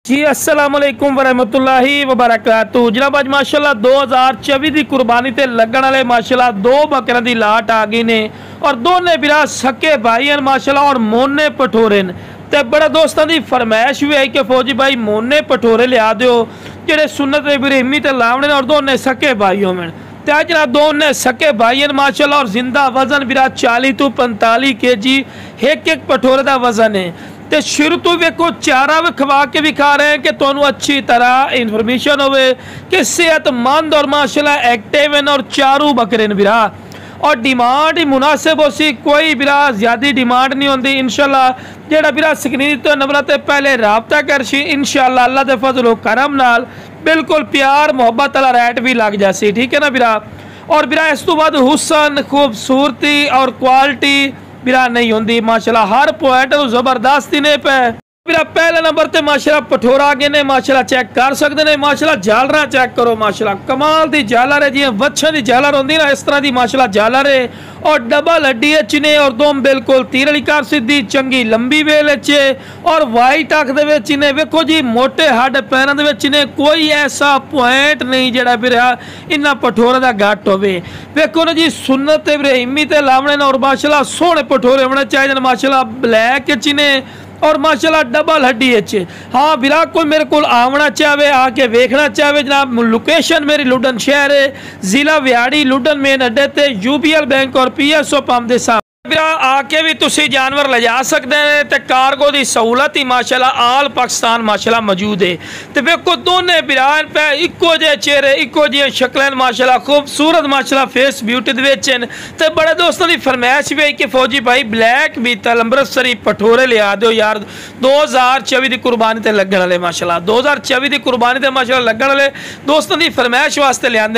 जी अस्सलाम वालेकुम वरहमतुल्लाहि वबरकातुहू। जनाब अज माशाल्लाह 2024 की कुर्बानी ते लगन वाले माशाल्लाह दो बकरियां की लाट आ गई ने और दोने बिरा सके भाई हैं माशाल्लाह और मोने पठोरे ने। ते बड़ा दोस्तों की फरमाइश भी आई कि फौजी भाई मोने पठोरे लिया दो जेडे सुन्नत इब्राहिमी ते लावने और दोने सके भाई होवन। ते अज जनाब दोने सके भाई हैं माशाल्लाह और जिंदा वजन बिरा 40 तो 45 kg एक एक पठोरे का वजन है। तो शुरू तो वेखो चारा भी खवा के भी खा रहे हैं कि तुहानू अच्छी तरह इन्फॉर्मेशन हो कि सेहतमंद और माशाल्लाह एक्टिव हैं और चारू बकरे बिरा और डिमांड ही मुनासिब हो सी, कोई बिरा ज़्यादा डिमांड नहीं होती। इंशाल्लाह जेड़ा बिरा स्क्रीन तो नंबर ते पहले राबता कर सी इंशाल्लाह अल्लाह के फजल करम नाल बिल्कुल प्यार मुहब्बत वाला रेट भी लग जासी, ठीक है ना बिरा। और बिरा इस तो बाद हुसन खूबसूरती और क्वालिटी बिरा नहीं होंगी माशाल्लाह हर पॉइंट जबरदस्ती ने पे बिरा पहले नंबर ते माशाल्लाह पठोरा आगे ने माशाल्लाह चेक कर सकते हैं। माशाल्लाह झालरा चेक करो माशाल्लाह कमाल दी झालर है, जिवें वच्छां दी झालर होंदी ना इस तरह की माशाल्लाह झालर है और डबल हड्डी ने और दोम बिल्कुल तीर वाली कार सीधी चंगी लंबी वेल और वाइट अख दे ने वेखो जी मोटे हड्ड पैरों ने कोई ऐसा पॉइंट नहीं जेड़ा बिरा इन्ना पठोरे का घट होवे। वेखो ना जी सुन्नत इब्राहिमी ते लावणे और माशाल्लाह सोहने पठोरे होने चाहिए माशाल्लाह ब्लैक ने और माशाल्लाह डबल हड्डी अच्छे। हाँ बिरा कोई मेरे को आवना चाहे आके वेखना चाहे जनाब लोकेशन मेरी लुडन शहर है, जिला व्याड़ी लुडन मेन अड्डे ते यूबीएल बैंक और PSO पंप के साथ बिरा आके भी तुसी जानवर ले जा सकते हैं। तो कार्गो की सहूलत ही माशाल्लाह आल पाकिस्तान माशाल्लाह मौजूद है। तो वेखो दोने बिरा पे इको जे चेहरे इको जी शक्लें माशाल्लाह खूबसूरत माशाल्लाह फेस ब्यूटी देन। तो बड़े दोस्तों की फरमाइश भी है कि फौजी भाई ब्लैक बीतल अमृतसरी पठोरे लिया दो यार 2024 की कुर्बानी ते लगन वाले माशाल्लाह 2024 की कुर्बानी ते माशाल्लाह लगन वाले दोस्तों की फरमाइश वास्ते लिया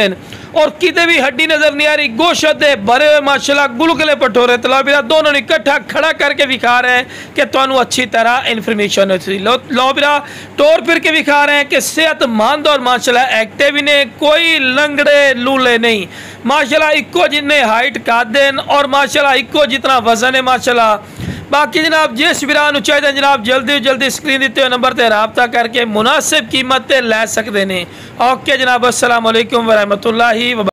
और किते भी हड्डी नजर नहीं आ रही गोश्त दे भरे हुए माशाल्लाह गुलगुले पठोरे तला बिरा दोनों ने इकट्ठा खड़ा करके दिखा रहे हैं कि तुहानू अच्छी तरह इन्फॉर्मेशन लो बिरा टोर फिर के दिखा रहे हैं कि सेहतमंद और माशाल्लाह एक्टिव ने कोई लंगड़े लूले नहीं माशाल्लाह इको जितने हाइट कादेन और माशाल्लाह इको जितना वजन है माशाल्लाह। बाकी जनाब जिस बिरा चाहिए जनाब जल्दी जल्दी स्क्रीन दिते हुए नंबर पर राबता करके मुनासिब कीमत लै सकते हैं। ओके जनाब अस्सलाम वालेकुम वरहमतुल्लाहि।